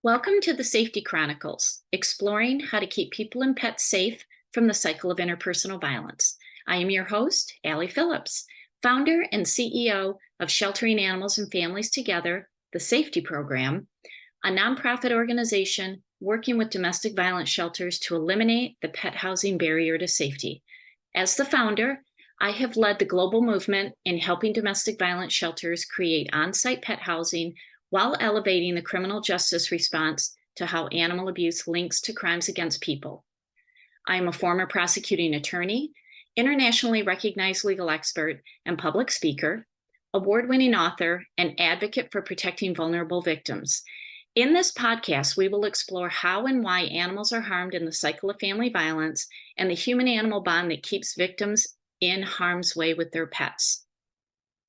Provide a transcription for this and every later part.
Welcome to the SAFeTy Chronicles, exploring how to keep people and pets safe from the cycle of interpersonal violence. I am your host, Allie Phillips, founder and CEO of Sheltering Animals and Families Together, the SAFeTy Program, a nonprofit organization working with domestic violence shelters to eliminate the pet housing barrier to safety. As the founder, I have led the global movement in helping domestic violence shelters create on-site pet housing while elevating the criminal justice response to how animal abuse links to crimes against people. I am a former prosecuting attorney, internationally recognized legal expert, and public speaker, award-winning author, and advocate for protecting vulnerable victims. In this podcast, we will explore how and why animals are harmed in the cycle of family violence and the human-animal bond that keeps victims in harm's way with their pets.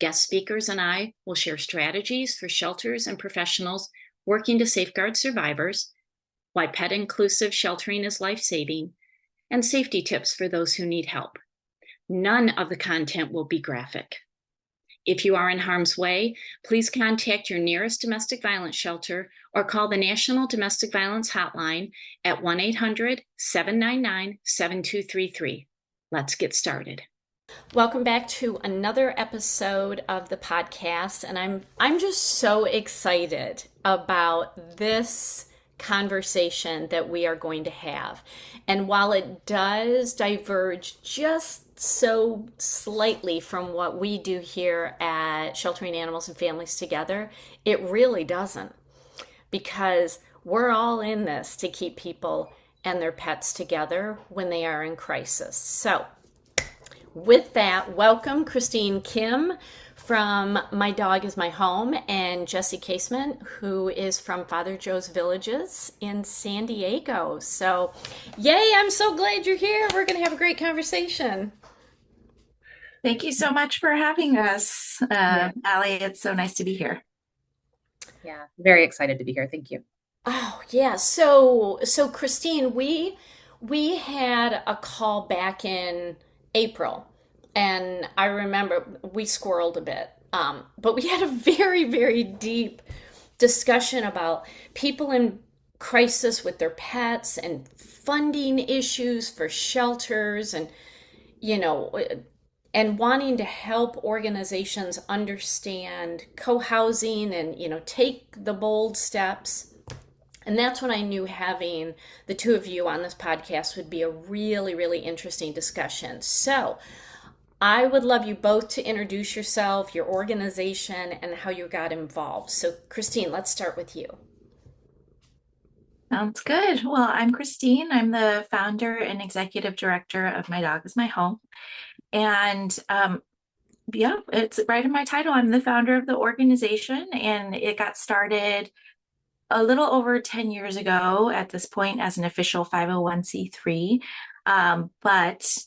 Guest speakers and I will share strategies for shelters and professionals working to safeguard survivors, why pet-inclusive sheltering is life-saving, and safety tips for those who need help. None of the content will be graphic. If you are in harm's way, please contact your nearest domestic violence shelter or call the National Domestic Violence Hotline at 1-800-799-7233. Let's get started. Welcome back to another episode of the podcast, and I'm just so excited about this conversation that we are going to have. And while it does diverge just so slightly from what we do here at Sheltering Animals and Families Together, it really doesn't, because we're all in this to keep people and their pets together when they are in crisis. So with that, welcome Christine Kim from My Dog Is My Home, and Jesse Casement, who is from Father Joe's Villages in San Diego. So, yay, I'm so glad you're here. We're going to have a great conversation. Thank you so much for having us, Allie. It's so nice to be here. Yeah, very excited to be here. Thank you. Oh, yeah. So Christine, we had a call back in April, and I remember we squirreled a bit, but we had a very, very deep discussion about people in crisis with their pets and funding issues for shelters, and and wanting to help organizations understand co-housing and take the bold steps. And that's when I knew having the two of you on this podcast would be a really, really interesting discussion. So I would love you both to introduce yourself, your organization, and how you got involved. So Christine, let's start with you. Sounds good. Well, I'm Christine. I'm the founder and executive director of My Dog Is My Home. And it's right in my title. I'm the founder of the organization, and it got started a little over 10 years ago at this point as an official 501c3. But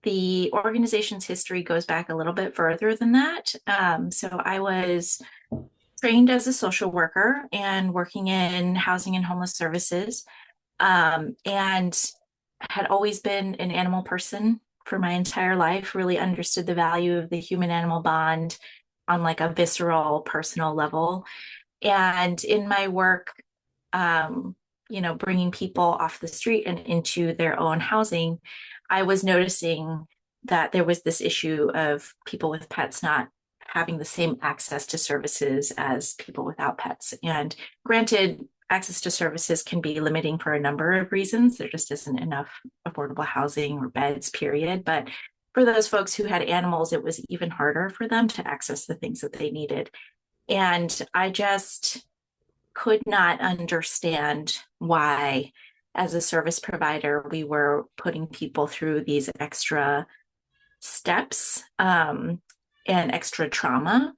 the organization's history goes back a little bit further than that. So I was trained as a social worker and working in housing and homeless services, and had always been an animal person for my entire life, really understood the value of the human-animal bond on like a visceral, personal level. And in my work, bringing people off the street and into their own housing, I was noticing that there was this issue of people with pets not having the same access to services as people without pets. And granted, access to services can be limiting for a number of reasons. There just isn't enough affordable housing or beds, period. But for those folks who had animals, it was even harder for them to access the things that they needed. And I just could not understand why, as a service provider, we were putting people through these extra steps and extra trauma.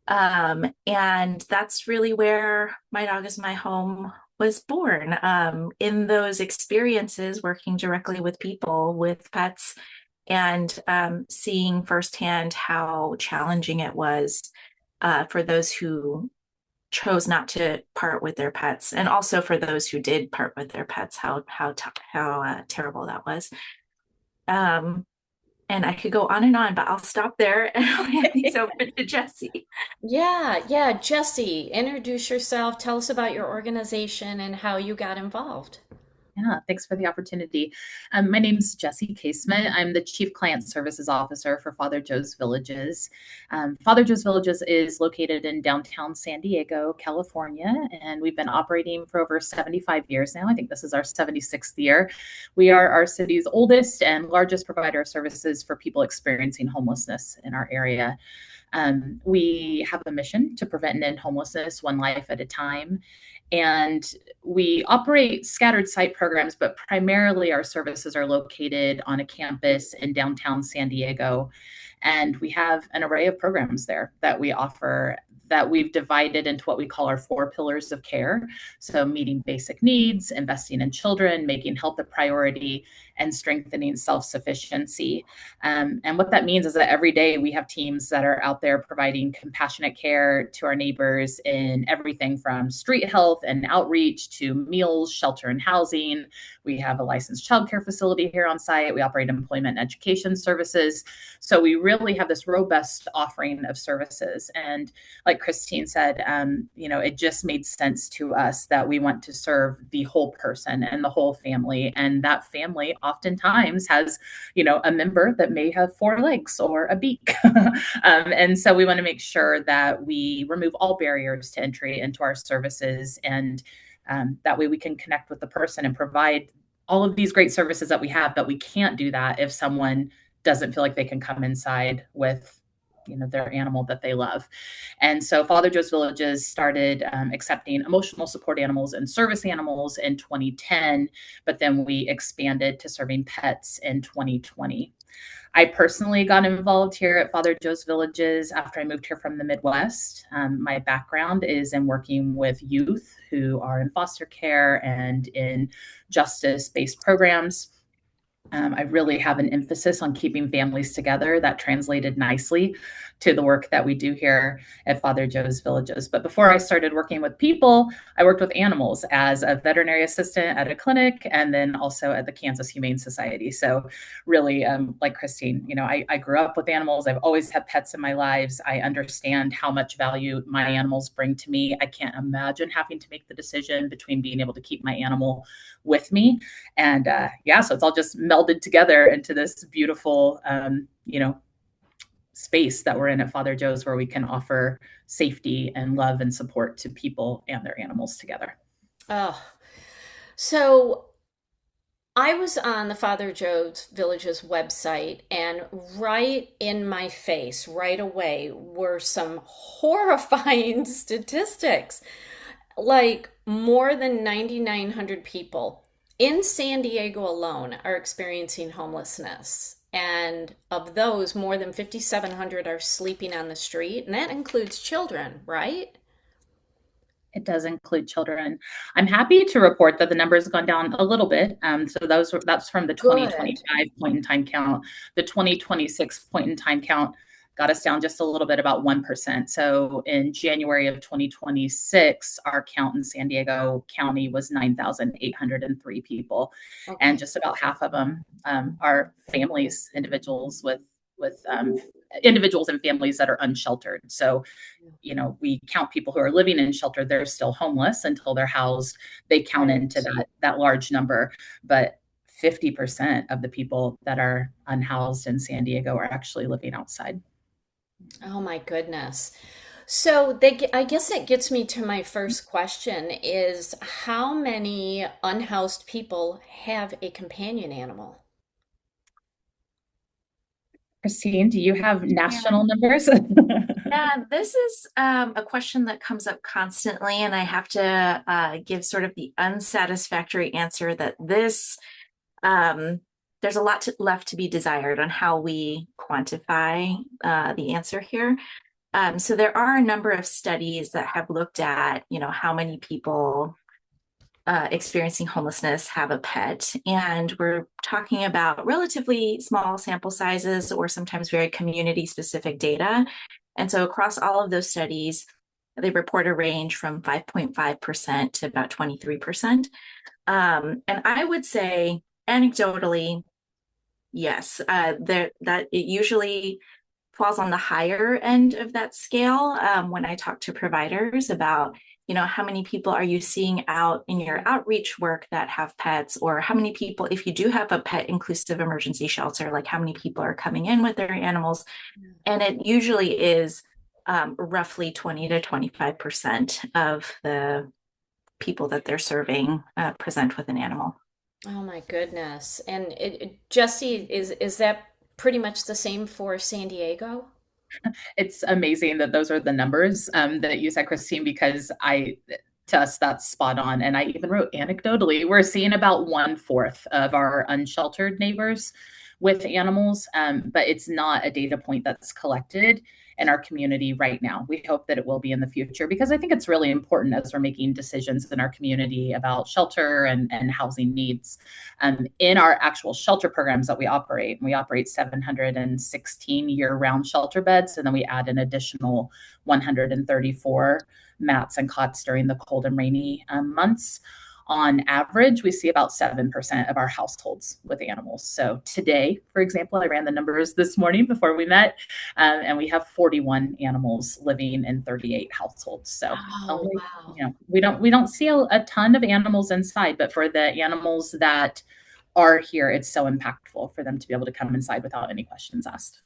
And that's really where My Dog Is My Home was born. In those experiences, working directly with people with pets and seeing firsthand how challenging it was for those who chose not to part with their pets, and also for those who did part with their pets, how terrible that was. And And I could go on, but I'll stop there and I'll hand these over to Jesse. Yeah. Jesse, introduce yourself. Tell us about your organization and how you got involved. Yeah, thanks for the opportunity. My name is Jesse Casement. I'm the Chief Client Services Officer for Father Joe's Villages. Father Joe's Villages is located in downtown San Diego, California, and we've been operating for over 75 years now. I think this is our 76th year. We are our city's oldest and largest provider of services for people experiencing homelessness in our area. We have a mission to prevent and end homelessness one life at a time. And we operate scattered site programs, but primarily our services are located on a campus in downtown San Diego. And we have an array of programs there that we offer that we've divided into what we call our 4 pillars of care. So meeting basic needs, investing in children, making health a priority, and strengthening self-sufficiency. And what that means is that every day we have teams that are out there providing compassionate care to our neighbors in everything from street health and outreach to meals, shelter and housing. We have a licensed childcare facility here on site. We operate employment and education services. So we really have this robust offering of services. And like Christine said, it just made sense to us that we want to serve the whole person and the whole family. And that family oftentimes has, a member that may have 4 legs or a beak. And so we want to make sure that we remove all barriers to entry into our services. And that way we can connect with the person and provide all of these great services that we have, but we can't do that if someone doesn't feel like they can come inside with their animal that they love. And so Father Joe's Villages started accepting emotional support animals and service animals in 2010, but then we expanded to serving pets in 2020. I personally got involved here at Father Joe's Villages after I moved here from the Midwest. My background is in working with youth who are in foster care and in justice-based programs. I really have an emphasis on keeping families together. That translated nicely to the work that we do here at Father Joe's Villages. But before I started working with people, I worked with animals as a veterinary assistant at a clinic and then also at the Kansas Humane Society. So really, like Christine, I grew up with animals. I've always had pets in my lives. I understand how much value my animals bring to me. I can't imagine having to make the decision between being able to keep my animal with me. And so it's all just melded together into this beautiful, space that we're in at Father Joe's where we can offer safety and love and support to people and their animals together. Oh, so I was on the Father Joe's Villages website, and right in my face, right away, were some horrifying statistics. Like more than 9,900 people in San Diego alone are experiencing homelessness. And of those, more than 5,700 are sleeping on the street. And that includes children, right? It does include children. I'm happy to report that the numbers have gone down a little bit. So that's from the 2025 point in time count. The 2026 point in time count got us down just a little bit, about 1%. So in January of 2026, our count in San Diego County was 9,803 people. Okay. And just about half of them are families, individuals with individuals and families that are unsheltered. So, we count people who are living in shelter. They're still homeless until they're housed. They count into that large number. But 50% of the people that are unhoused in San Diego are actually living outside. Oh my goodness. So I guess it gets me to my first question is how many unhoused people have a companion animal? Christine, do you have national numbers? Yeah, this is a question that comes up constantly, and I have to give sort of the unsatisfactory answer that there's a lot left to be desired on how we quantify the answer here. So there are a number of studies that have looked at, how many people experiencing homelessness have a pet. And we're talking about relatively small sample sizes or sometimes very community specific data. And so across all of those studies, they report a range from 5.5% to about 23%. And I would say anecdotally, Yes, that it usually falls on the higher end of that scale. When I talk to providers about, how many people are you seeing out in your outreach work that have pets, or how many people, if you do have a pet inclusive emergency shelter, like how many people are coming in with their animals? And it usually is roughly 20 to 25% of the people that they're serving present with an animal. Oh my goodness. And Jesse, is that pretty much the same for San Diego? It's amazing that those are the numbers that you said, Christine, because to us, that's spot on. And I even wrote anecdotally, we're seeing about 1/4 of our unsheltered neighbors with animals, but it's not a data point that's collected in our community right now. We hope that it will be in the future, because I think it's really important as we're making decisions in our community about shelter and housing needs. In our actual shelter programs that we operate 716 year-round shelter beds, and then we add an additional 134 mats and cots during the cold and rainy months. On average, we see about 7% of our households with animals. So today, for example, I ran the numbers this morning before we met, and we have 41 animals living in 38 households. So only, Wow. we don't see a ton of animals inside, but for the animals that are here, it's so impactful for them to be able to come inside without any questions asked.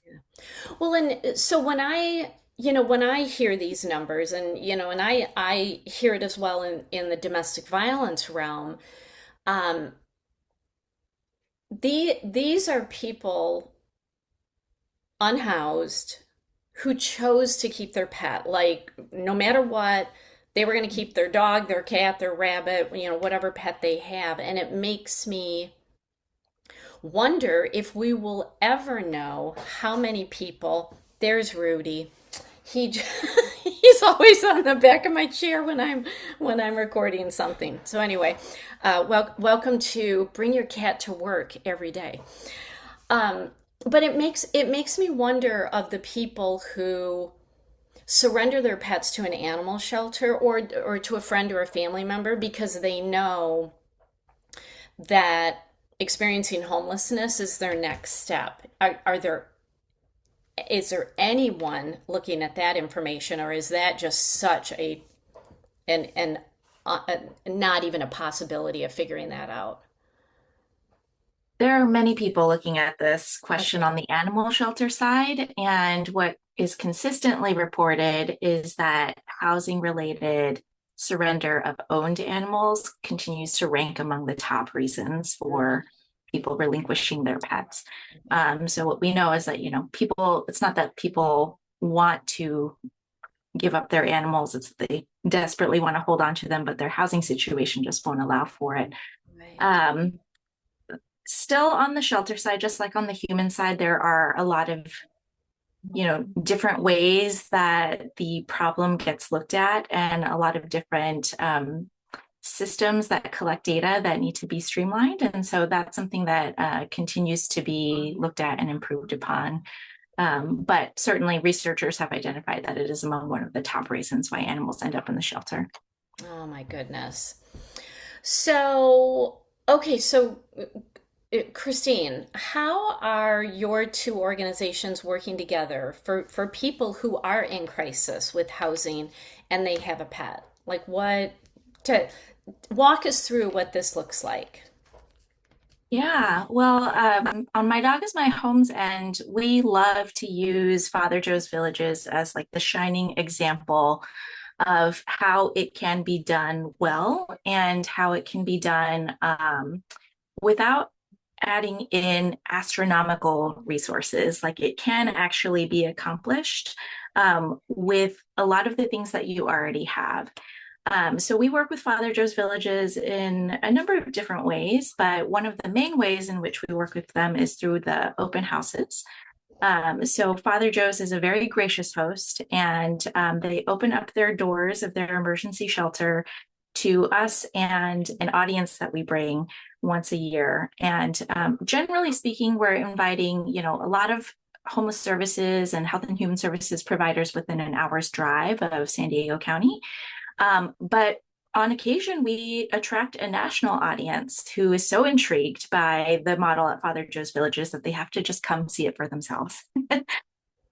Well, and so when I hear these numbers, and I hear it as well in the domestic violence realm, um, these are people unhoused who chose to keep their pet. Like, no matter what, they were going to keep their dog, their cat, their rabbit, whatever pet they have. And it makes me wonder if we will ever know how many people. There's Rudy. He's always on the back of my chair when I'm recording something. So anyway, welcome to Bring Your Cat to Work every day. But it makes me wonder of the people who surrender their pets to an animal shelter or to a friend or a family member because they know that experiencing homelessness is their next step. Is there anyone looking at that information, or is that just such an not even a possibility of figuring that out? There are many people looking at this question on the animal shelter side, and what is consistently reported is that housing related surrender of owned animals continues to rank among the top reasons for people relinquishing their pets. So what we know is that, it's not that people want to give up their animals, it's that they desperately want to hold on to them, but their housing situation just won't allow for it. Right. Still on the shelter side, just like on the human side, there are a lot of different ways that the problem gets looked at, and a lot of different systems that collect data that need to be streamlined. And so that's something that continues to be looked at and improved upon. But certainly researchers have identified that it is among one of the top reasons why animals end up in the shelter. Oh my goodness. So, okay, so Christine, how are your two organizations working together for people who are in crisis with housing and they have a pet? Like, to walk us through what this looks like. Yeah, well, on My Dog is My Home's end, we love to use Father Joe's Villages as like the shining example of how it can be done well and how it can be done without adding in astronomical resources. Like, it can actually be accomplished with a lot of the things that you already have. So we work with Father Joe's Villages in a number of different ways, but one of the main ways in which we work with them is through the open houses. So Father Joe's is a very gracious host, and they open up their doors of their emergency shelter to us and an audience that we bring once a year. And generally speaking, we're inviting, a lot of homeless services and health and human services providers within an hour's drive of San Diego County. But on occasion, we attract a national audience who is so intrigued by the model at Father Joe's Villages that they have to just come see it for themselves.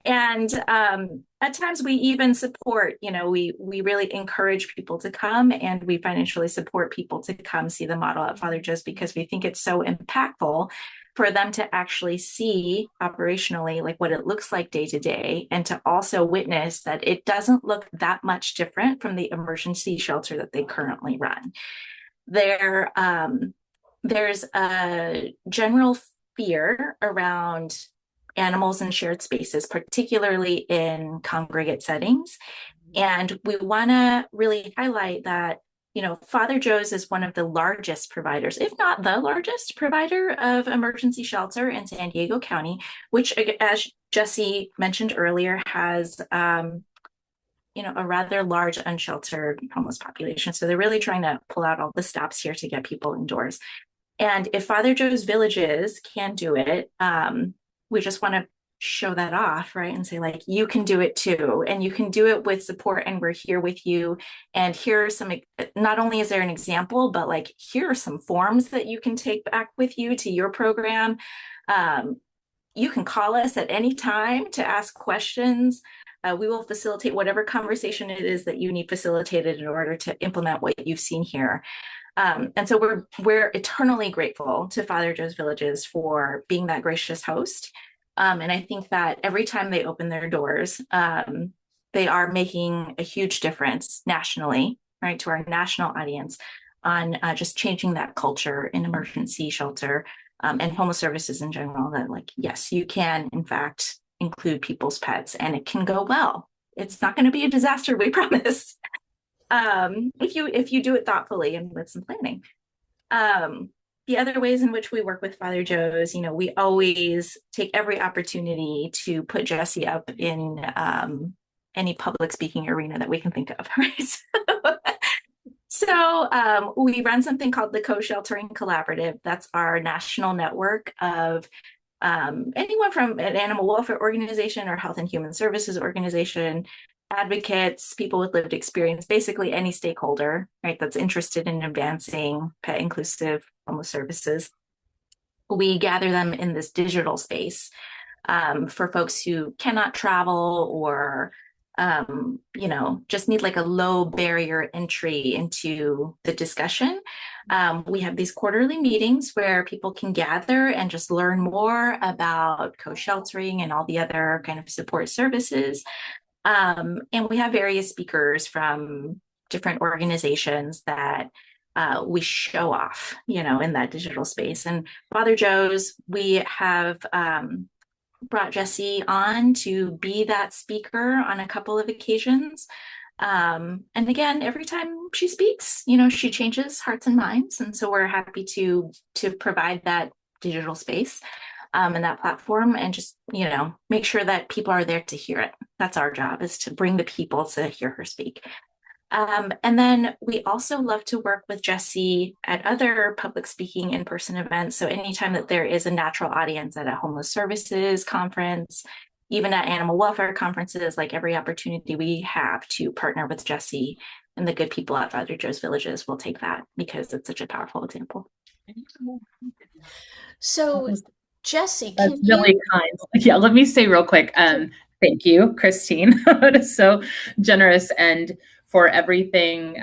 And at times we even support, we really encourage people to come, and we financially support people to come see the model at Father Joe's because we think it's so impactful for them to actually see operationally like what it looks like day to day, and to also witness that it doesn't look that much different from the emergency shelter that they currently run. There's a general fear around animals in shared spaces, particularly in congregate settings. And we want to really highlight that, Father Joe's is one of the largest providers, if not the largest provider of emergency shelter in San Diego County, which, as Jesse mentioned earlier, has, a rather large unsheltered homeless population. So they're really trying to pull out all the stops here to get people indoors. And if Father Joe's Villages can do it, we just want to show that off, right? And say, like, you can do it too. And you can do it with support, and we're here with you. And here are some, not only is there an example, but like, here are some forms that you can take back with you to your program. You can call us at any time to ask questions. We will facilitate whatever conversation it is that you need facilitated in order to implement what you've seen here. And so we're eternally grateful to Father Joe's Villages for being that gracious host. And I think that every time they open their doors, they are making a huge difference nationally, right, to our national audience on just changing that culture in emergency shelter and homeless services in general, that, like, yes, you can, in fact, include people's pets, and it can go well. It's not going to be a disaster, we promise. If you do it thoughtfully and with some planning. The other ways in which we work with Father Joe's, we always take every opportunity to put Jesse up in any public speaking arena that we can think of, right? So we run something called the Co-Sheltering Collaborative. That's our national network of anyone from an animal welfare organization or health and human services organization, advocates, people with lived experience, basically any stakeholder, right, that's interested in advancing pet inclusive homeless services. We gather them in this digital space for folks who cannot travel or just need like a low barrier entry into the discussion. We have these quarterly meetings where people can gather and just learn more about co-sheltering and all the other kind of support services. And we have various speakers from different organizations that we show off, in that digital space. And Father Joe's, we have brought Jesse on to be that speaker on a couple of occasions. And again, every time she speaks, she changes hearts and minds. And so we're happy to provide that digital space and that platform, and just, make sure that people are there to hear it. That's our job, is to bring the people to hear her speak. And then we also love to work with Jesse at other public speaking in-person events. So anytime that there is a natural audience at a homeless services conference, even at animal welfare conferences, like every opportunity we have to partner with Jesse and the good people at Father Joe's Villages, will take that because it's such a powerful example. So Jesse, that's really kind. Yeah, let me say real quick. Thank you, Christine. That is so generous, and for everything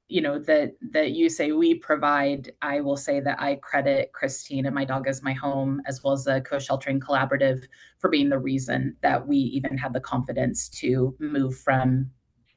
that you say we provide. I will say that I credit Christine and My Dog Is My Home, as well as the Co-Sheltering Collaborative, for being the reason that we even had the confidence to move from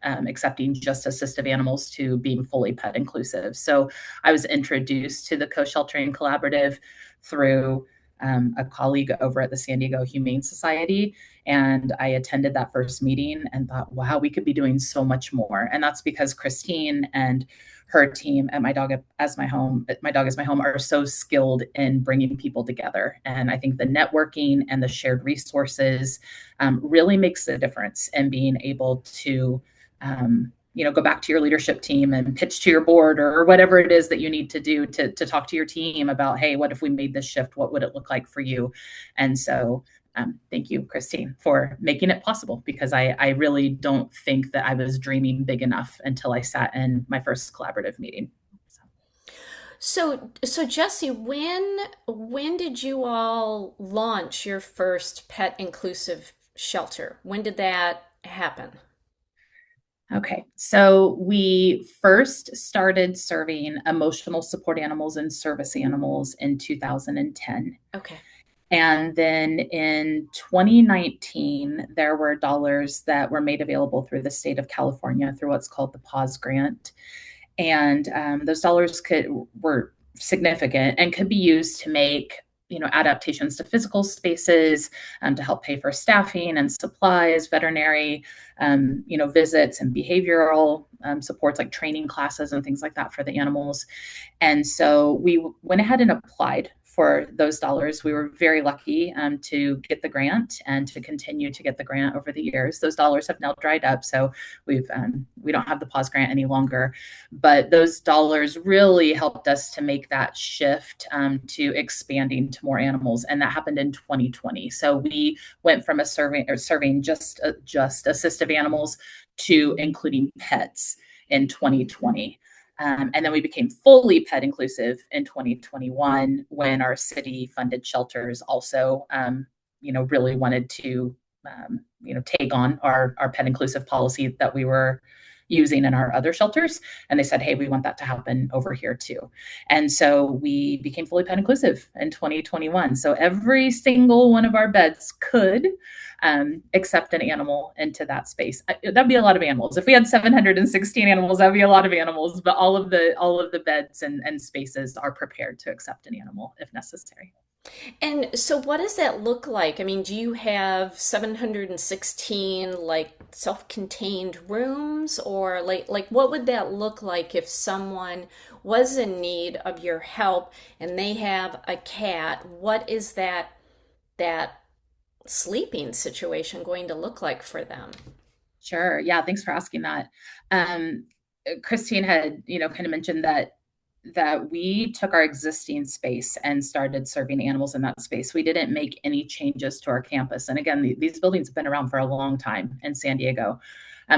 accepting just assistive animals to being fully pet inclusive. So I was introduced to the Co-Sheltering Collaborative through a colleague over at the San Diego Humane Society. And I attended that first meeting and thought, wow, we could be doing so much more. And that's because Christine and her team at My Dog Is My Home are so skilled in bringing people together. And I think the networking and the shared resources really makes a difference in being able to go back to your leadership team and pitch to your board or whatever it is that you need to do to talk to your team about, hey, what if we made this shift? What would it look like for you? And so thank you, Christine, for making it possible, because I really don't think that I was dreaming big enough until I sat in my first collaborative meeting. So Jesse, when did you all launch your first pet inclusive shelter? When did that happen? Okay, so we first started serving emotional support animals and service animals in 2010. Okay. And then in 2019, there were dollars that were made available through the state of California through what's called the PAWS grant. And those dollars were significant and could be used to make adaptations to physical spaces, to help pay for staffing and supplies, veterinary visits, and behavioral supports like training classes and things like that for the animals. And so we went ahead and applied for those dollars. We were very lucky to get the grant and to continue to get the grant over the years. Those dollars have now dried up, so we don't have the PAWS grant any longer. But those dollars really helped us to make that shift to expanding to more animals, and that happened in 2020. So we went from serving just assistive animals to including pets in 2020. And then we became fully pet inclusive in 2021 when our city funded shelters also, really wanted to, take on our pet inclusive policy that we were using in our other shelters. And they said, hey, we want that to happen over here too. And so we became fully pet inclusive in 2021. So every single one of our beds could accept an animal into that space. That'd be a lot of animals. If we had 716 animals, that'd be a lot of animals, but all of the beds and spaces are prepared to accept an animal if necessary. And so what does that look like? I mean, do you have 716 like self-contained rooms, or like what would that look like if someone was in need of your help and they have a cat? What is that sleeping situation going to look like for them? Sure. Yeah. Thanks for asking that. Christine had, kind of mentioned that we took our existing space and started serving animals in that space. We didn't make any changes to our campus. And again, these buildings have been around for a long time in San Diego.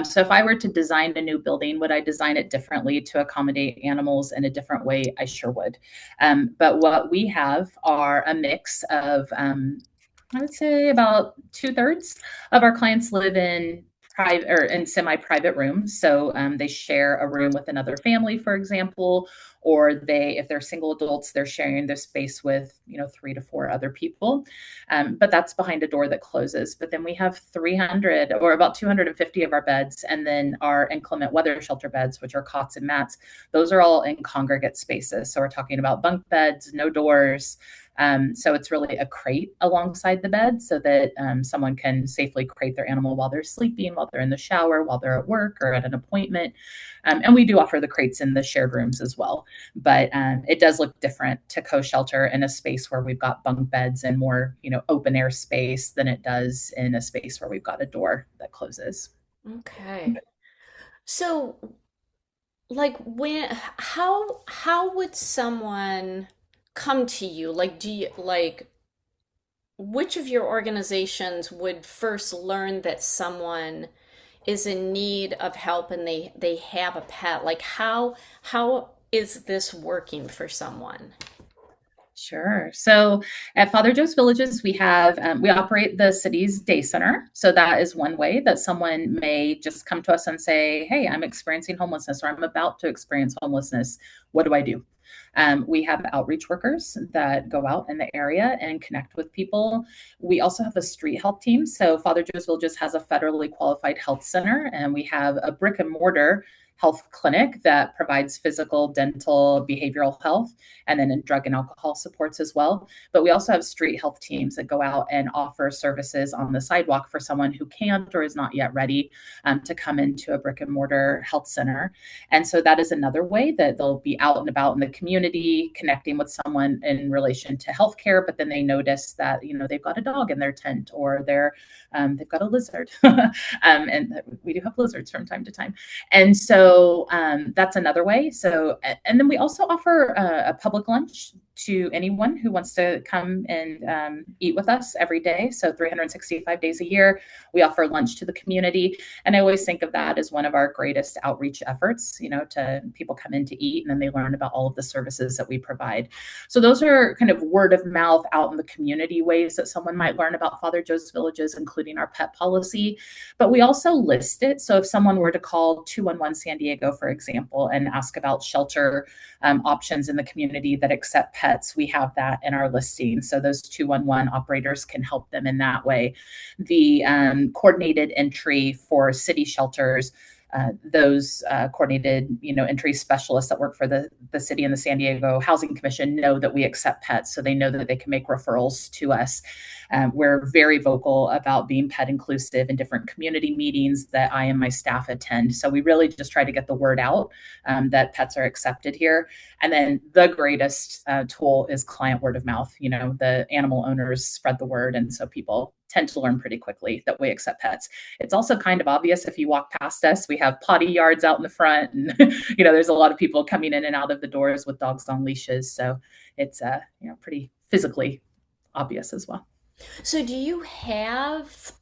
So if I were to design a new building, would I design it differently to accommodate animals in a different way? I sure would. But what we have are a mix of, I would say about 2/3 of our clients live in private or in semi-private rooms. So they share a room with another family, for example, or if they're single adults, they're sharing their space with, 3 to 4 other people. But that's behind a door that closes. But then we have 300 or about 250 of our beds. And then our inclement weather shelter beds, which are cots and mats, those are all in congregate spaces. So we're talking about bunk beds, no doors. So it's really a crate alongside the bed so that someone can safely crate their animal while they're sleeping, while they're in the shower, while they're at work or at an appointment. And we do offer the crates in the shared rooms as well. But it does look different to co-shelter in a space where we've got bunk beds and more, open air space than it does in a space where we've got a door that closes. Okay. So like how would someone come to you? Like, do you which of your organizations would first learn that someone is in need of help and they have a pet? Like how is this working for someone? Sure. So at Father Joe's Villages, we operate the city's day center. So that is one way that someone may just come to us and say, hey, I'm experiencing homelessness, or I'm about to experience homelessness. What do I do? We have outreach workers that go out in the area and connect with people. We also have a street health team. So Father Joe's Villages has a federally qualified health center, and we have a brick and mortar health clinic that provides physical, dental, behavioral health, and then in drug and alcohol supports as well. But we also have street health teams that go out and offer services on the sidewalk for someone who can't or is not yet ready to come into a brick and mortar health center. And so that is another way that they'll be out and about in the community, connecting with someone in relation to healthcare, but then they notice that, they've got a dog in their tent, or they've got a lizard. And we do have lizards from time to time. And so that's another way. So, and then we also offer a public lunch to anyone who wants to come and eat with us every day. So 365 days a year, we offer lunch to the community. And I always think of that as one of our greatest outreach efforts, to people come in to eat and then they learn about all of the services that we provide. So those are kind of word of mouth out in the community ways that someone might learn about Father Joe's Villages, including our pet policy. But we also list it. So if someone were to call 211 San Diego, for example, and ask about shelter options in the community that accept pets, we have that in our listing. So those 211 operators can help them in that way. The coordinated entry for city shelters, those coordinated, entry specialists that work for the city and the San Diego Housing Commission know that we accept pets, so they know that they can make referrals to us. We're very vocal about being pet inclusive in different community meetings that I and my staff attend. So we really just try to get the word out that pets are accepted here. And then the greatest tool is client word of mouth. The animal owners spread the word, and so people tend to learn pretty quickly that we accept pets. It's also kind of obvious if you walk past us. We have potty yards out in the front, and there's a lot of people coming in and out of the doors with dogs on leashes. So it's pretty physically obvious as well. So do you have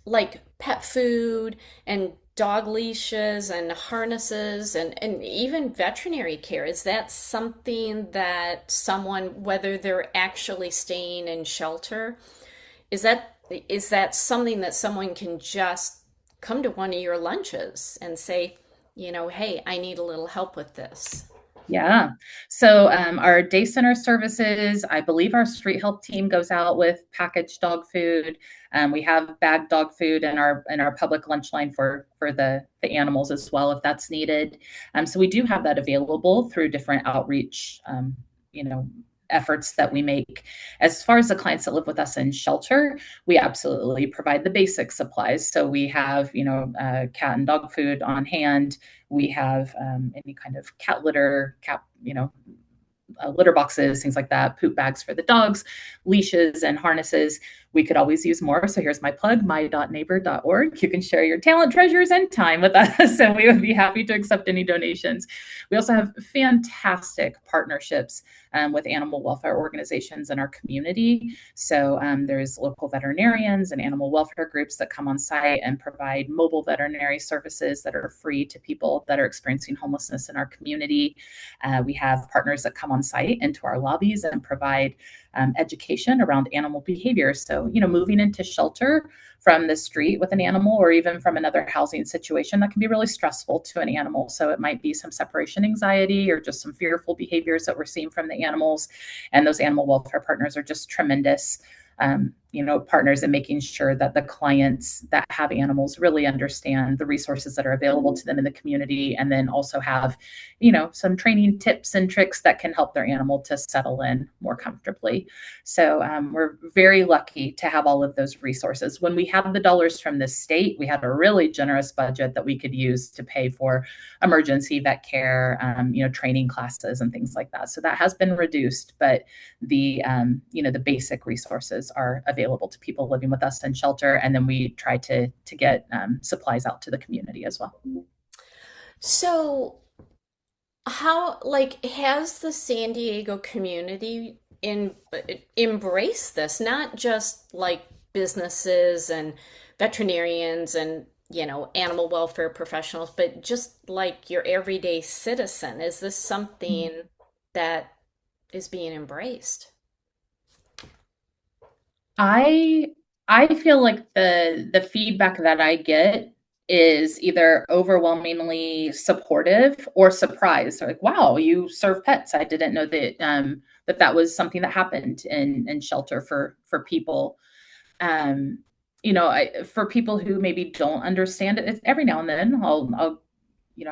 like pet food and dog leashes and harnesses and even veterinary care? Is that something that someone, whether they're actually staying in shelter, is that something that someone can just come to one of your lunches and say, hey, I need a little help with this? Yeah. So our day center services, I believe our street help team goes out with packaged dog food. We have bagged dog food in our public lunch line for the animals as well, if that's needed. So we do have that available through different outreach, efforts that we make. As far as the clients that live with us in shelter, we absolutely provide the basic supplies. So we have, cat and dog food on hand. We have any kind of cat litter, litter boxes, things like that, poop bags for the dogs, leashes and harnesses. We could always use more. So here's my plug, my.neighbor.org. You can share your talent, treasures, and time with us, and we would be happy to accept any donations. We also have fantastic partnerships with animal welfare organizations in our community. So there's local veterinarians and animal welfare groups that come on site and provide mobile veterinary services that are free to people that are experiencing homelessness in our community. We have partners that come on site into our lobbies and provide education around animal behavior. So, moving into shelter from the street with an animal or even from another housing situation, that can be really stressful to an animal. So it might be some separation anxiety or just some fearful behaviors that we're seeing from the animals. And those animal welfare partners are just tremendous partners in making sure that the clients that have animals really understand the resources that are available to them in the community, and then also have, some training tips and tricks that can help their animal to settle in more comfortably. So we're very lucky to have all of those resources. When we have the dollars from the state, we have a really generous budget that we could use to pay for emergency vet care, training classes and things like that. So that has been reduced, but the basic resources are available to people living with us in shelter. And then we try to get supplies out to the community as well. So how, has the San Diego community embraced this? Not just like businesses and veterinarians and, animal welfare professionals, but just like your everyday citizen. Is this something that is being embraced? I feel like the feedback that I get is either overwhelmingly supportive or surprised. They're like, wow, you serve pets. I didn't know that that was something that happened in shelter for people. For people who maybe don't understand it, every now and then I'll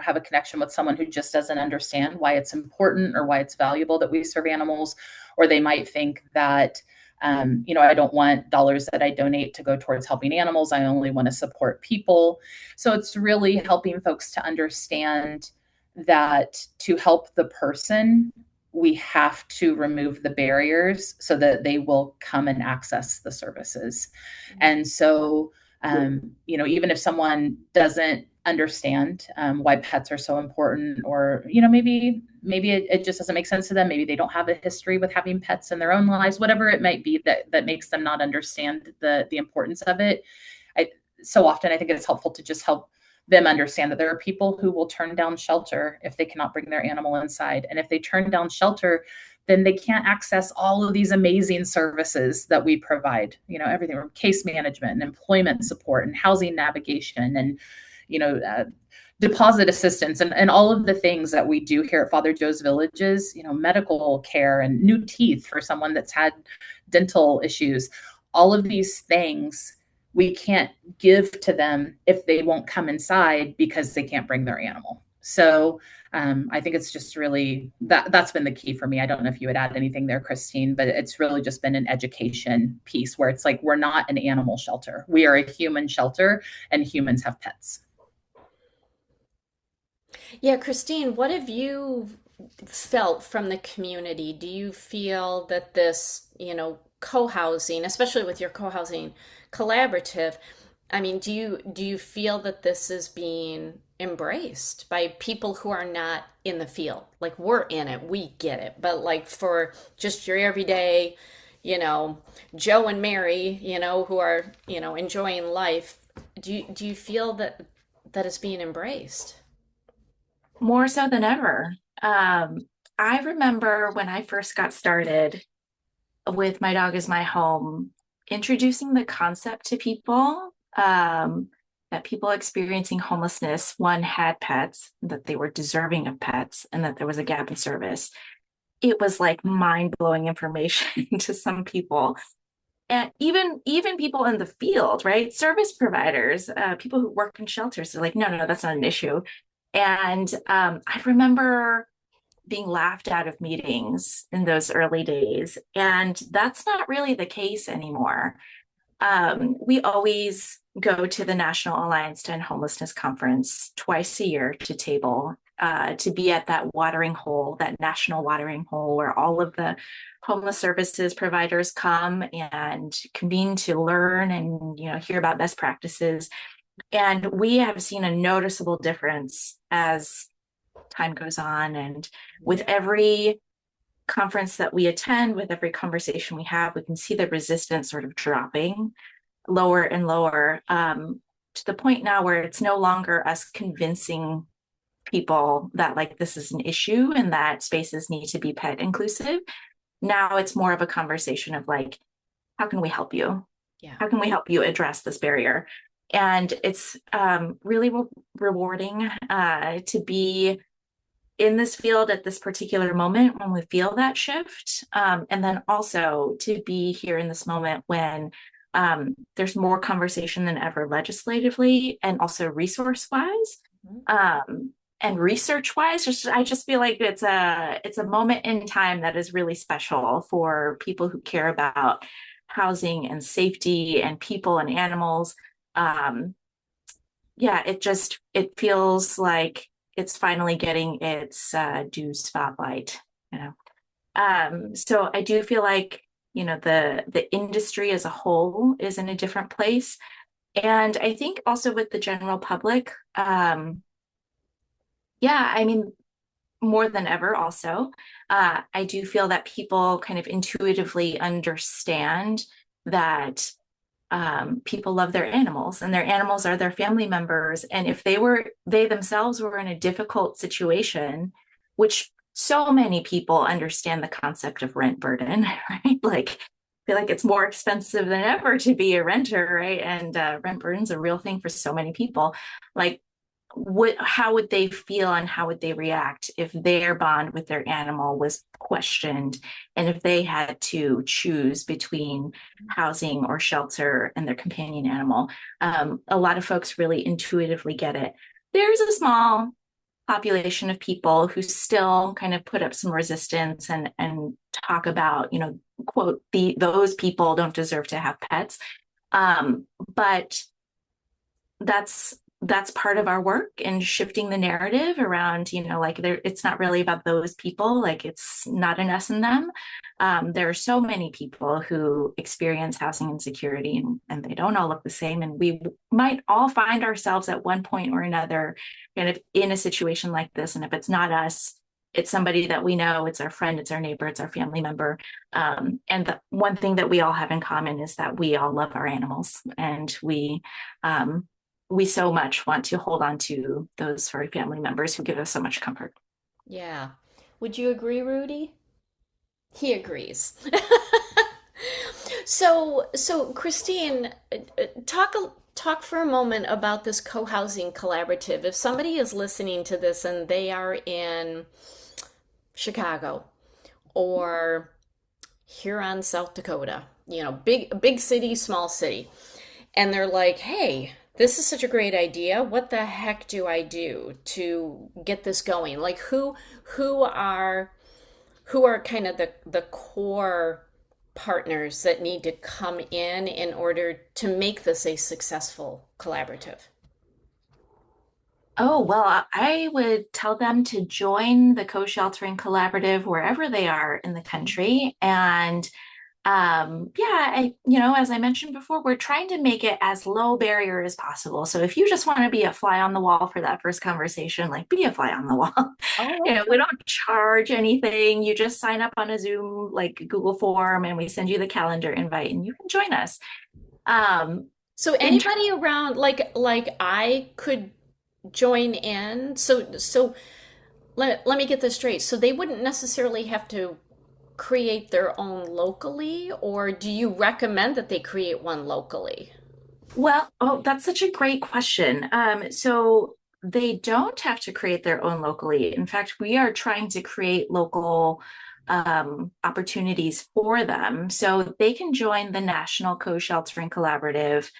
have a connection with someone who just doesn't understand why it's important or why it's valuable that we serve animals, or they might think that I don't want dollars that I donate to go towards helping animals. I only want to support people. So it's really helping folks to understand that to help the person, we have to remove the barriers so that they will come and access the services. And so Even if someone doesn't understand why pets are so important, or maybe it just doesn't make sense to them, maybe they don't have a history with having pets in their own lives, whatever it might be that makes them not understand the importance of it. So often I think it's helpful to just help them understand that there are people who will turn down shelter if they cannot bring their animal inside, and if they turn down shelter, then they can't access all of these amazing services that we provide, everything from case management and employment support and housing navigation and, deposit assistance and all of the things that we do here at Father Joe's Villages, medical care and new teeth for someone that's had dental issues. All of these things we can't give to them if they won't come inside because they can't bring their animal. So I think it's just really that's been the key for me. I don't know if you would add anything there, Christine, but it's really just been an education piece where it's like, we're not an animal shelter. We are a human shelter, and humans have pets. Yeah, Christine, what have you felt from the community? Do you feel that this, co-housing, especially with your co-housing collaborative, I mean, do you feel that this is being embraced by people who are not in the field? Like, we're in it, we get it, but like for just your everyday, Joe and Mary, who are, enjoying life, do you feel that is being embraced? More so than ever. I remember when I first got started with My Dog is My Home, introducing the concept to people, that people experiencing homelessness, one, had pets, that they were deserving of pets, and that there was a gap in service. It was like mind-blowing information to some people. And even people in the field, right? Service providers, people who work in shelters, they're like, no, that's not an issue. And I remember being laughed out of meetings in those early days. And that's not really the case anymore. We always go to the National Alliance to End Homelessness Conference twice a year to table, to be at that watering hole, that national watering hole where all of the homeless services providers come and convene to learn and, hear about best practices. And we have seen a noticeable difference as time goes on. And with every conference that we attend, with every conversation we have, we can see the resistance sort of dropping lower and lower, to the point now where it's no longer us convincing people that like this is an issue and that spaces need to be pet inclusive. Now it's more of a conversation of like, how can we help you? Yeah. How can we help you address this barrier? And it's really rewarding to be in this field at this particular moment when we feel that shift. And then also to be here in this moment when there's more conversation than ever legislatively and also resource-wise. And research-wise, I just feel like it's a moment in time that is really special for people who care about housing and safety and people and animals. It feels like it's finally getting its due spotlight, So I do feel like, the industry as a whole is in a different place. And I think also with the general public, more than ever also, I do feel that people kind of intuitively understand that people love their animals and their animals are their family members. And if they themselves were in a difficult situation, which so many people understand the concept of rent burden, right? Like, I feel like it's more expensive than ever to be a renter, right? And rent burden's a real thing for so many people. Like, how would they feel and how would they react if their bond with their animal was questioned and if they had to choose between housing or shelter and their companion animal? A lot of folks really intuitively get it. There's a small population of people who still kind of put up some resistance and talk about, quote, those people don't deserve to have pets. But that's that's part of our work and shifting the narrative around, like it's not really about those people, like it's not an us and them. There are so many people who experience housing insecurity and they don't all look the same. And we might all find ourselves at one point or another kind of in a situation like this. And if it's not us, it's somebody that we know, it's our friend, it's our neighbor, it's our family member. And the one thing that we all have in common is that we all love our animals, and we so much want to hold on to those furry family members who give us so much comfort. Yeah. Would you agree, Rudy? He agrees. So Christine, talk for a moment about this co-housing collaborative. If somebody is listening to this and they are in Chicago or Huron, South Dakota, big city, small city, and they're like, "Hey, this is such a great idea. What the heck do I do to get this going?" Like who are kind of the core partners that need to come in order to make this a successful collaborative? Oh, well, I would tell them to join the co-sheltering collaborative wherever they are in the country. And yeah, as I mentioned before, we're trying to make it as low barrier as possible. So if you just want to be a fly on the wall for that first conversation, like be a fly on the wall. Oh, We don't charge anything. You just sign up on a Zoom, like Google form, and we send you the calendar invite and you can join us. so anybody around, like I could join in. So let me get this straight. So they wouldn't necessarily have to create their own locally, or do you recommend that they create one locally? Well, oh, that's such a great question. So they don't have to create their own locally. In fact, we are trying to create local opportunities for them. So they can join the National Co-Sheltering Collaborative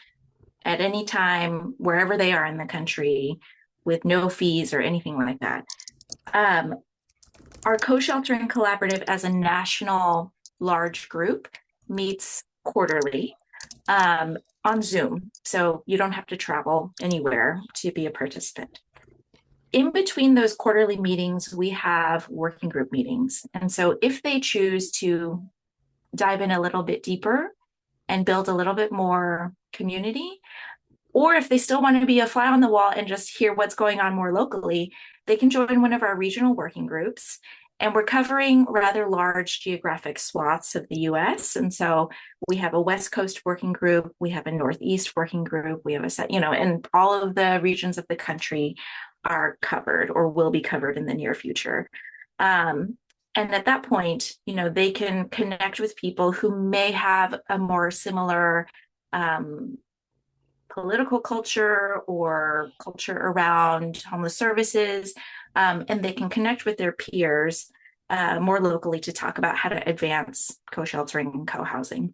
at any time, wherever they are in the country, with no fees or anything like that. Our co-sheltering collaborative as a national large group meets quarterly on Zoom. So you don't have to travel anywhere to be a participant. In between those quarterly meetings, we have working group meetings. And so if they choose to dive in a little bit deeper and build a little bit more community, or if they still want to be a fly on the wall and just hear what's going on more locally, they can join one of our regional working groups. And we're covering rather large geographic swaths of the US. And so we have a West Coast working group, we have a Northeast working group, we have and all of the regions of the country are covered or will be covered in the near future. And at that point, they can connect with people who may have a more similar political culture or culture around homeless services, and they can connect with their peers more locally to talk about how to advance co-sheltering and co-housing.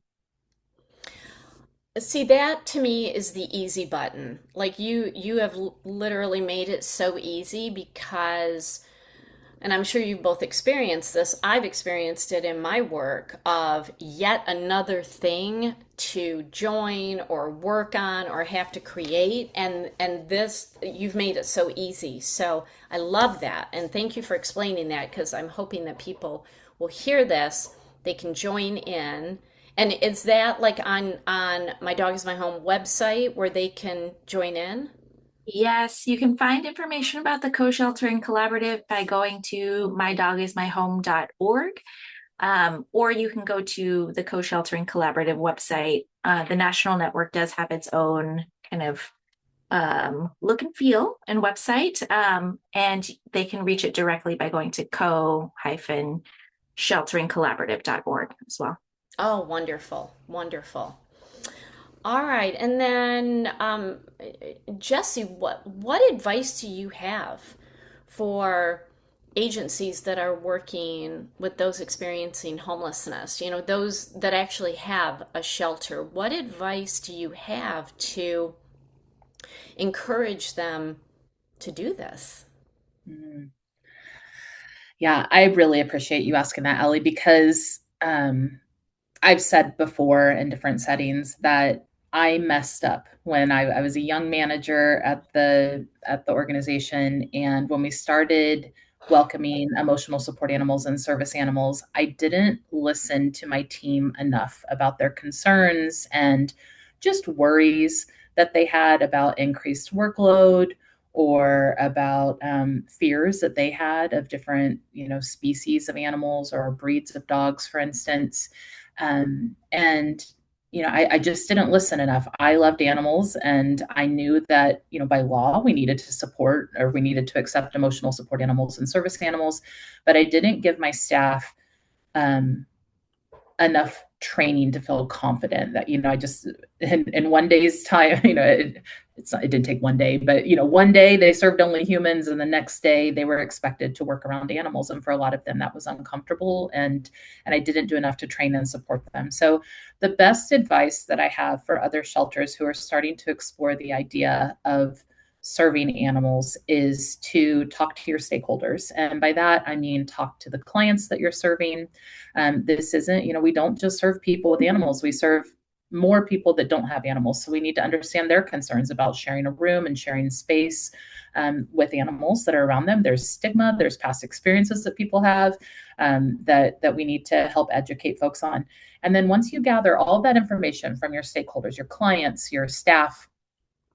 See, that to me is the easy button. Like you have literally made it so easy because, and I'm sure you've both experienced this, I've experienced it in my work of yet another thing to join or work on or have to create, and this, you've made it so easy. So I love that, and thank you for explaining that, because I'm hoping that people will hear this, they can join in. And is that like on My Dog Is My Home website where they can join in? Yes, you can find information about the co-sheltering collaborative by going to mydogismyhome.org, or you can go to the co-sheltering collaborative website. The national network does have its own kind of look and feel and website, and they can reach it directly by going to co-shelteringcollaborative.org as well. Oh, wonderful, wonderful. All right, and then Jesse, what advice do you have for agencies that are working with those experiencing homelessness? Those that actually have a shelter. What advice do you have to encourage them to do this? Mm. Yeah, I really appreciate you asking that, Allie, because I've said before in different settings that I messed up when I was a young manager at the organization, and when we started welcoming emotional support animals and service animals, I didn't listen to my team enough about their concerns and just worries that they had about increased workload or about fears that they had of different, species of animals or breeds of dogs, for instance. And I just didn't listen enough. I loved animals, and I knew that, by law, we needed to support, or we needed to accept emotional support animals and service animals, but I didn't give my staff enough training to feel confident that, I just, in one day's time, it didn't take one day, but, one day they served only humans, and the next day they were expected to work around animals. And for a lot of them, that was uncomfortable. And I didn't do enough to train and support them. So the best advice that I have for other shelters who are starting to explore the idea of serving animals is to talk to your stakeholders. And by that, I mean, talk to the clients that you're serving. This isn't, we don't just serve people with animals. We serve more people that don't have animals. So we need to understand their concerns about sharing a room and sharing space with animals that are around them. There's stigma, there's past experiences that people have that we need to help educate folks on. And then once you gather all that information from your stakeholders, your clients, your staff,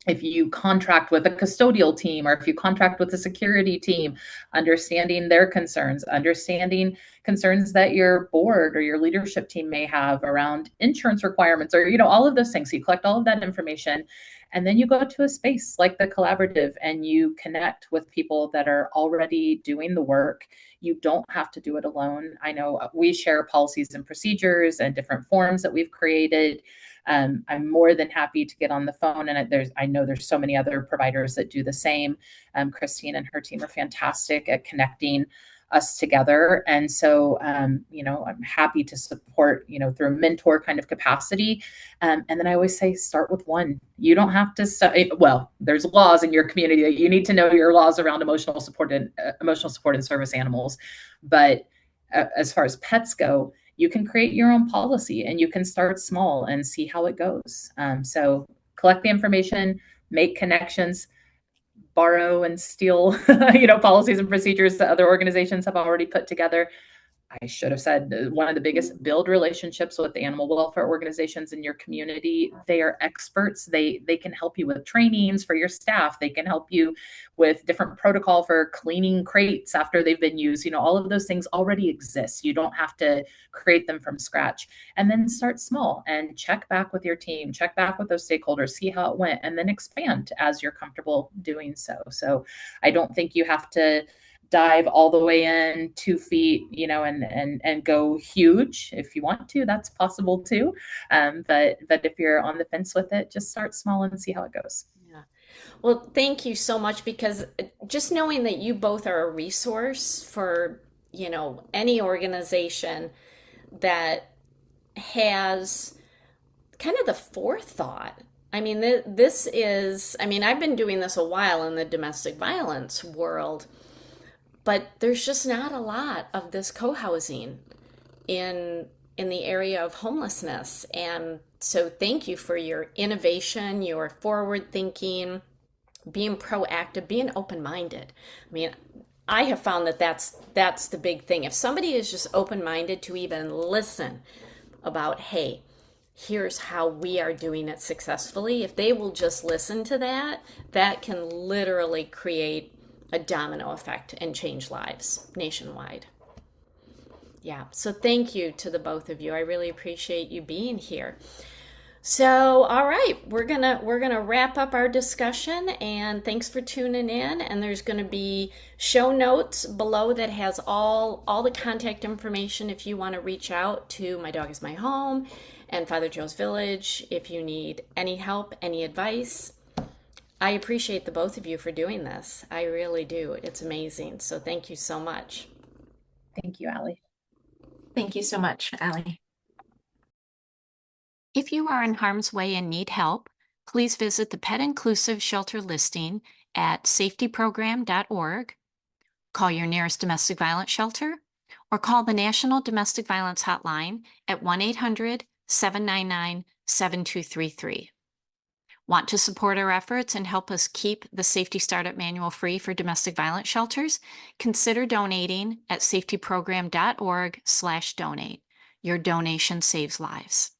if you contract with a custodial team, or if you contract with a security team, understanding their concerns, understanding concerns that your board or your leadership team may have around insurance requirements, or, all of those things. So you collect all of that information, and then you go to a space like the collaborative and you connect with people that are already doing the work. You don't have to do it alone. I know we share policies and procedures and different forms that we've created. I'm more than happy to get on the phone, and I know there's so many other providers that do the same. Christine and her team are fantastic at connecting us together. And so, I'm happy to support, through a mentor kind of capacity. And then I always say, start with one. You don't have to well, there's laws in your community that you need to know your laws around emotional support and service animals. But as far as pets go, you can create your own policy, and you can start small and see how it goes. So collect the information, make connections, borrow and steal, policies and procedures that other organizations have already put together. I should have said one of the biggest: build relationships with the animal welfare organizations in your community. They are experts. They can help you with trainings for your staff. They can help you with different protocol for cleaning crates after they've been used. All of those things already exist. You don't have to create them from scratch. And then start small and check back with your team, check back with those stakeholders, see how it went, and then expand as you're comfortable doing so. So I don't think you have to dive all the way in 2 feet, and go huge. If you want to, that's possible too. But if you're on the fence with it, just start small and see how it goes. Yeah. Well, thank you so much, because just knowing that you both are a resource for, any organization that has kind of the forethought. I mean, this is, I've been doing this a while in the domestic violence world, but there's just not a lot of this co-housing in the area of homelessness. And so thank you for your innovation, your forward thinking, being proactive, being open-minded. I have found that that's the big thing. If somebody is just open-minded to even listen about, hey, here's how we are doing it successfully, if they will just listen to that, that can literally create a domino effect and change lives nationwide. Yeah, so thank you to the both of you. I really appreciate you being here. So, all right, we're gonna wrap up our discussion, and thanks for tuning in. And there's gonna be show notes below that has all the contact information if you want to reach out to My Dog Is My Home and Father Joe's Village if you need any help, any advice. I appreciate the both of you for doing this. I really do. It's amazing. So thank you so much. Thank you, Allie. Thank you so much, Allie. If you are in harm's way and need help, please visit the Pet Inclusive Shelter listing at SAFeTyProgram.org, call your nearest domestic violence shelter, or call the National Domestic Violence Hotline at 1-800-799-7233. Want to support our efforts and help us keep the SAFeTy Startup Manual free for domestic violence shelters? Consider donating at safetyprogram.org/donate. Your donation saves lives.